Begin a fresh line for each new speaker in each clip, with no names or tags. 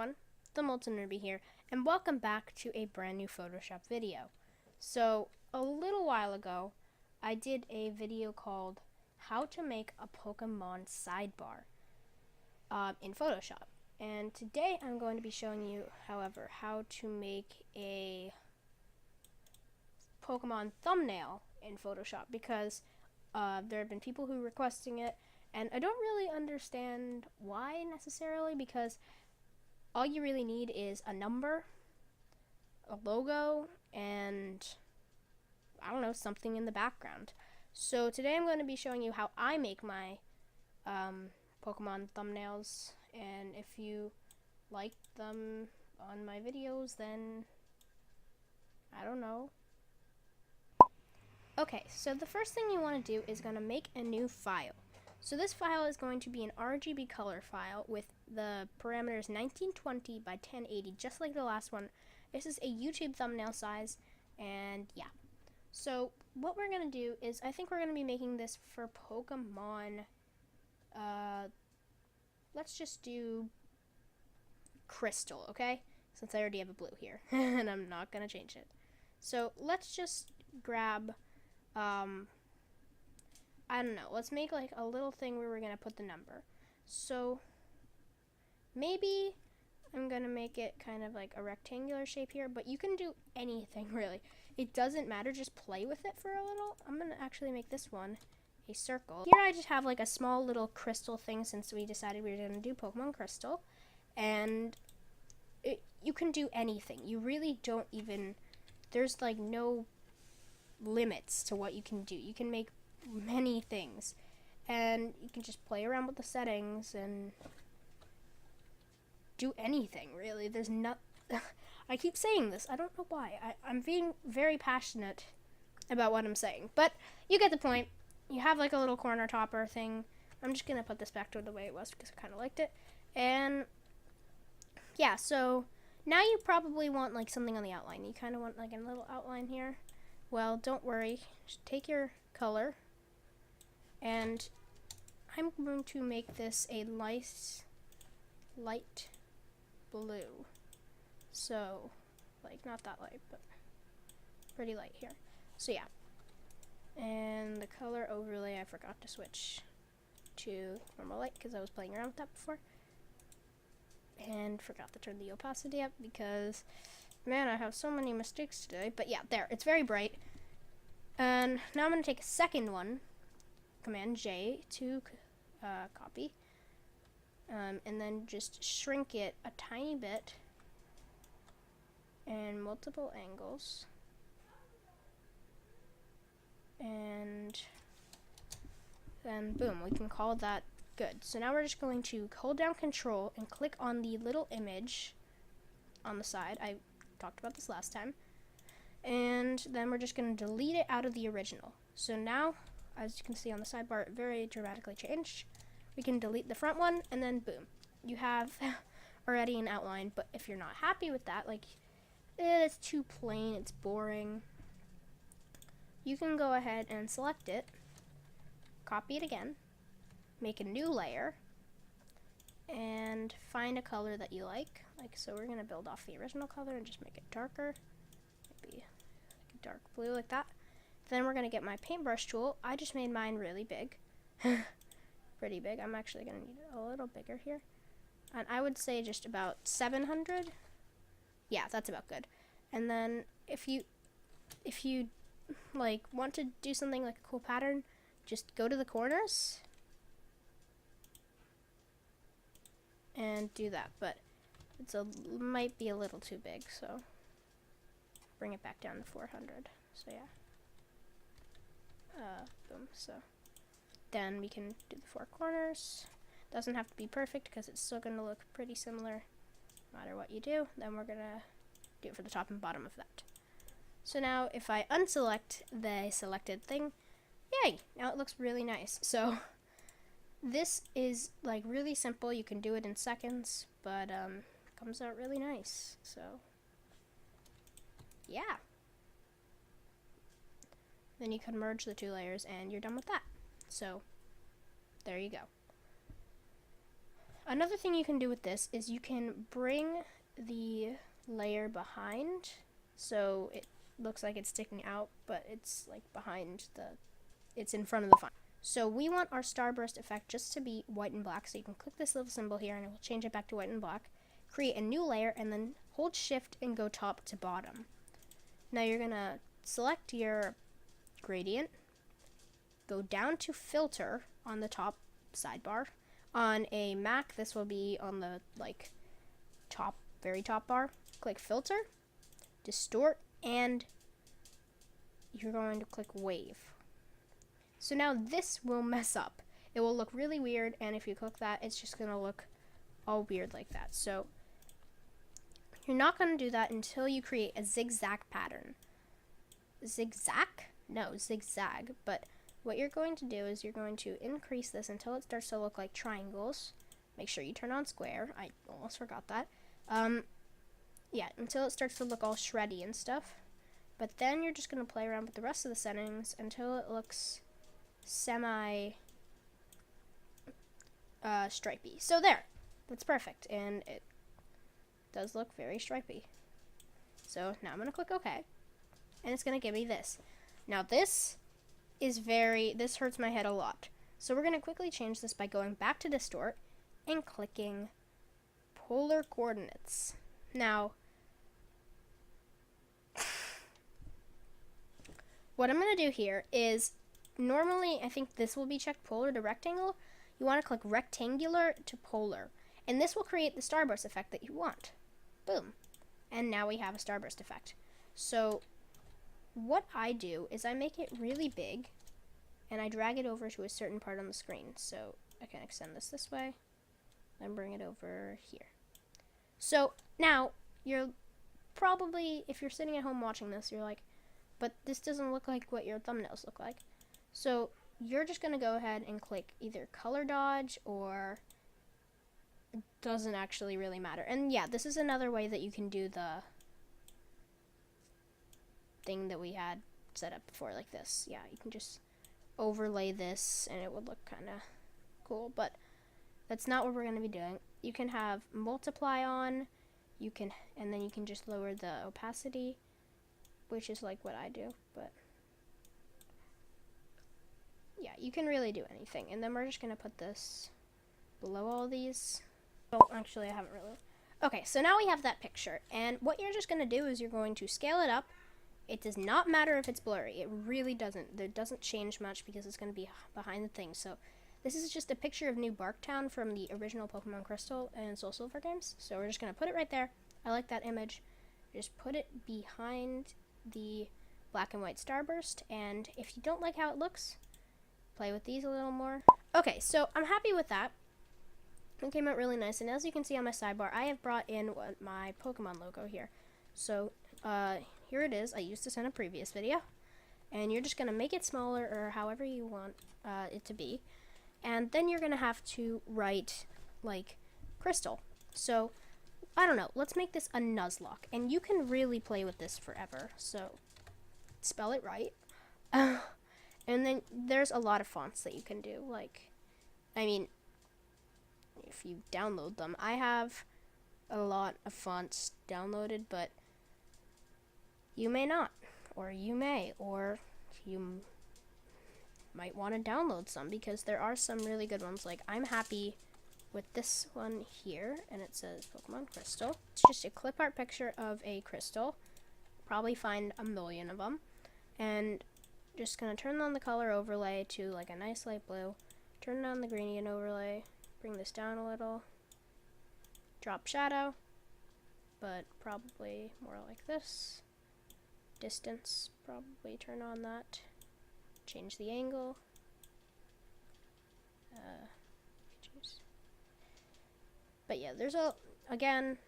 everyone, TheMoltenRuby here, and welcome back to a brand new Photoshop video. So, a little while ago, I did a video called How to Make a Pokemon Sidebar in Photoshop. And today I'm going to be showing you, however, how to make a Pokemon thumbnail in Photoshop because there have been people who are requesting it, and I don't really understand why necessarily, because all you really need is a number, a logo, and I don't know, something in the background. So today I'm going to be showing you how I make my Pokemon thumbnails, and if you like them on my videos, then I don't know. Okay, so the first thing you want to do is going to make a new file. So this file is going to be an RGB color file with the parameters 1920 by 1080, just like the last one. This is a YouTube thumbnail size, and yeah. So what we're going to do is, I think we're going to be making this for Pokemon, let's just do Crystal, okay? Since I already have a blue here, and I'm not going to change it. So let's just grab, I don't know, let's make like a little thing where we're going to put the number. So maybe I'm going to make it kind of like a rectangular shape here, but you can do anything really. It doesn't matter, just play with it for a little. I'm going to actually make this one a circle. Here I just have like a small little crystal thing since we decided we were going to do Pokemon Crystal. And you can do anything. You really don't even, there's like no limits to what you can do. You can make many things, and you can just play around with the settings and do anything really. There's not I keep saying this, I don't know why. I'm being very passionate about what I'm saying, but you get the point. You have like a little corner topper thing. I'm just gonna put this back to the way it was because I kind of liked it. And yeah, so now you probably want like something on the outline. You kind of want like a little outline here. Well, don't worry, just take your color, and I'm going to make this a light blue. So, like, not that light, but pretty light here. So yeah. And the color overlay, I forgot to switch to normal light because I was playing around with that before. And forgot to turn the opacity up because, man, I have so many mistakes today. But yeah, there, it's very bright. And now I'm going to take a second one, Command J to copy, and then just shrink it a tiny bit and multiple angles, and then boom, we can call that good. So now we're just going to hold down Control and click on the little image on the side. I talked about this last time. And then we're just going to delete it out of the original. So now, as you can see on the sidebar, it very dramatically changed. We can delete the front one, and then boom, you have already an outline. But if you're not happy with that, like, it's too plain, it's boring, you can go ahead and select it, copy it again, make a new layer, and find a color that you like. Like, so we're going to build off the original color and just make it darker. Maybe dark blue like that. Then we're going to get my paintbrush tool. I just made mine really big. Pretty big. I'm actually going to need it a little bigger here. And I would say just about 700. Yeah, that's about good. And then if you like want to do something like a cool pattern, just go to the corners and do that. But it's might be a little too big, so bring it back down to 400. So yeah. Boom. So then we can do the four corners. Doesn't have to be perfect because it's still going to look pretty similar no matter what you do. Then we're going to do it for the top and bottom of that. So now if I unselect the selected thing, yay! Now it looks really nice. So this is like really simple. You can do it in seconds, but comes out really nice. So yeah. Then you can merge the two layers and you're done with that. So there you go. Another thing you can do with this is you can bring the layer behind, so it looks like it's sticking out, but it's like it's in front of the font. So we want our starburst effect just to be white and black, so you can click this little symbol here and it will change it back to white and black. Create a new layer and then hold shift and go top to bottom. Now you're gonna select your gradient, go down to filter on the top sidebar. On a Mac, this will be on the very top bar. Click filter, distort, and you're going to click wave. So now this will mess up. It will look really weird, and if you click that, it's just gonna look all weird like that. So you're not gonna do that until you create a zigzag pattern. Zigzag? No, zigzag. But what you're going to do is you're going to increase this until it starts to look like triangles. Make sure you turn on square. I almost forgot that. Yeah, until it starts to look all shreddy and stuff. But then you're just going to play around with the rest of the settings until it looks semi stripey. So there, that's perfect, and it does look very stripey. So now I'm going to click OK, and it's going to give me this. Now this hurts my head a lot. So we're going to quickly change this by going back to distort and clicking polar coordinates. Now, what I'm going to do here is, normally I think this will be checked polar to rectangle. You want to click rectangular to polar, and this will create the starburst effect that you want. Boom. And now we have a starburst effect. So what I do is I make it really big, and I drag it over to a certain part on the screen. So I can extend this way, and bring it over here. So now, you're probably, if you're sitting at home watching this, you're like, but this doesn't look like what your thumbnails look like. So you're just going to go ahead and click either color dodge, or it doesn't actually really matter. And yeah, this is another way that you can do the thing that we had set up before, like this. Yeah, you can just overlay this and it would look kind of cool, but that's not what we're going to be doing. You can have multiply on, and then you can just lower the opacity, which is like what I do, but yeah, you can really do anything. And then we're just going to put this below all these. Oh, actually I haven't really. Okay, so now we have that picture, and what you're just going to do is you're going to scale it up. It does not matter if it's blurry. It really doesn't. It doesn't change much because it's going to be behind the thing. So this is just a picture of New Barktown from the original Pokemon Crystal and Soul Silver games. So we're just going to put it right there. I like that image. Just put it behind the black and white starburst. And if you don't like how it looks, play with these a little more. Okay, so I'm happy with that. It came out really nice. And as you can see on my sidebar, I have brought in my Pokemon logo here. So here it is. I used this in a previous video. And you're just going to make it smaller, or however you want it to be. And then you're going to have to write, like, crystal. So, I don't know. Let's make this a Nuzlocke. And you can really play with this forever. So, spell it right. And then there's a lot of fonts that you can do. Like, I mean, if you download them. I have a lot of fonts downloaded, but you may not. Or you may. Or you might want to download some, because there are some really good ones. Like, I'm happy with this one here, and it says Pokemon Crystal. It's just a clip art picture of a crystal. Probably find a million of them. And just gonna turn on the color overlay to like a nice light blue. Turn on the gradient overlay. Bring this down a little. Drop shadow, but probably more like this. Distance, probably turn on that. Change the angle. But yeah, there's again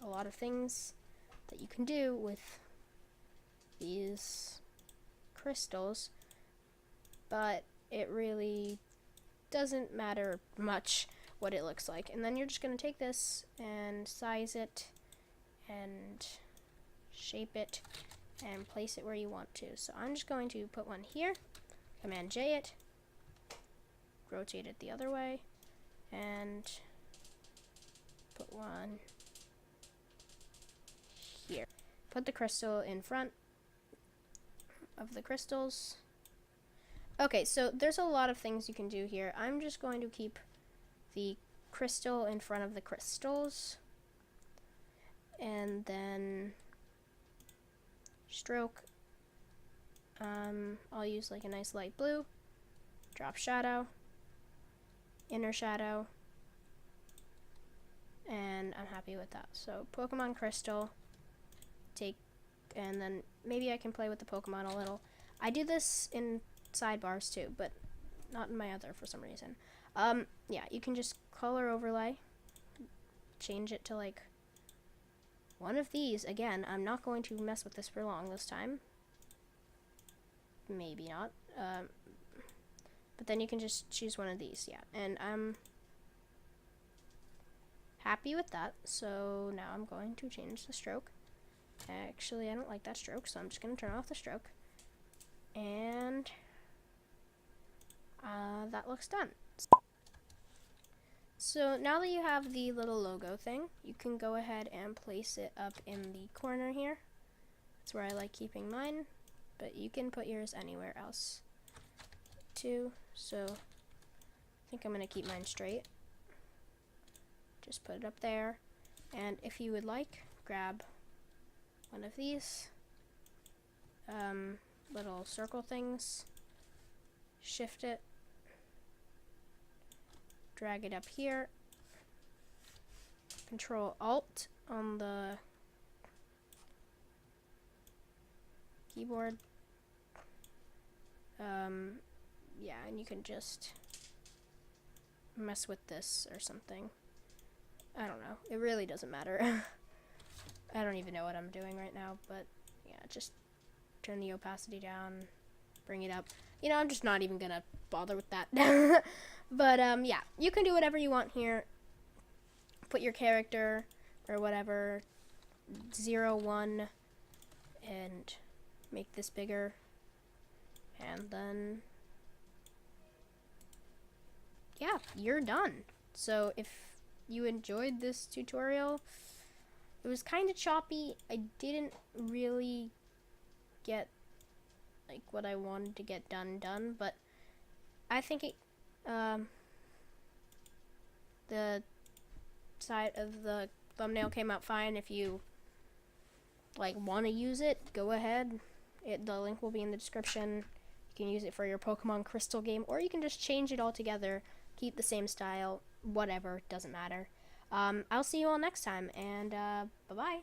a lot of things that you can do with these crystals, but it really doesn't matter much what it looks like. And then you're just going to take this and size it and shape it and place it where you want to. So I'm just going to put one here, Command-J it, rotate it the other way, and put one here. Put the crystal in front of the crystals. Okay, so there's a lot of things you can do here. I'm just going to keep the crystal in front of the crystals. And then stroke. I'll use like a nice light blue. Drop shadow. Inner shadow. And I'm happy with that. So Pokemon Crystal. And then maybe I can play with the Pokemon a little. I do this in sidebars too, but not in my other for some reason. Yeah, you can just color overlay. Change it to like one of these. Again, I'm not going to mess with this for long this time. Maybe not. But then you can just choose one of these, yeah. And I'm happy with that. So now I'm going to change the stroke. Actually, I don't like that stroke, so I'm just going to turn off the stroke. And that looks done. So now that you have the little logo thing, you can go ahead and place it up in the corner here. That's where I like keeping mine, but you can put yours anywhere else too. So I think I'm going to keep mine straight. Just put it up there. And if you would like, grab one of these little circle things, shift it, drag it up here, Control Alt on the keyboard. Yeah, and you can just mess with this or something. I don't know. It really doesn't matter. I don't even know what I'm doing right now, but yeah, just turn the opacity down, bring it up. You know, I'm just not even gonna bother with that. But yeah, you can do whatever you want here. Put your character or whatever 0, 1 and make this bigger, and then yeah, you're done. So if you enjoyed this tutorial, it was kind of choppy. I didn't really get like what I wanted to get done, but I think it the side of the thumbnail came out fine. If you like want to use it, go ahead. The link will be in the description. You can use it for your Pokemon Crystal game, or you can just change it all together, keep the same style, whatever, doesn't matter. I'll see you all next time, and bye-bye.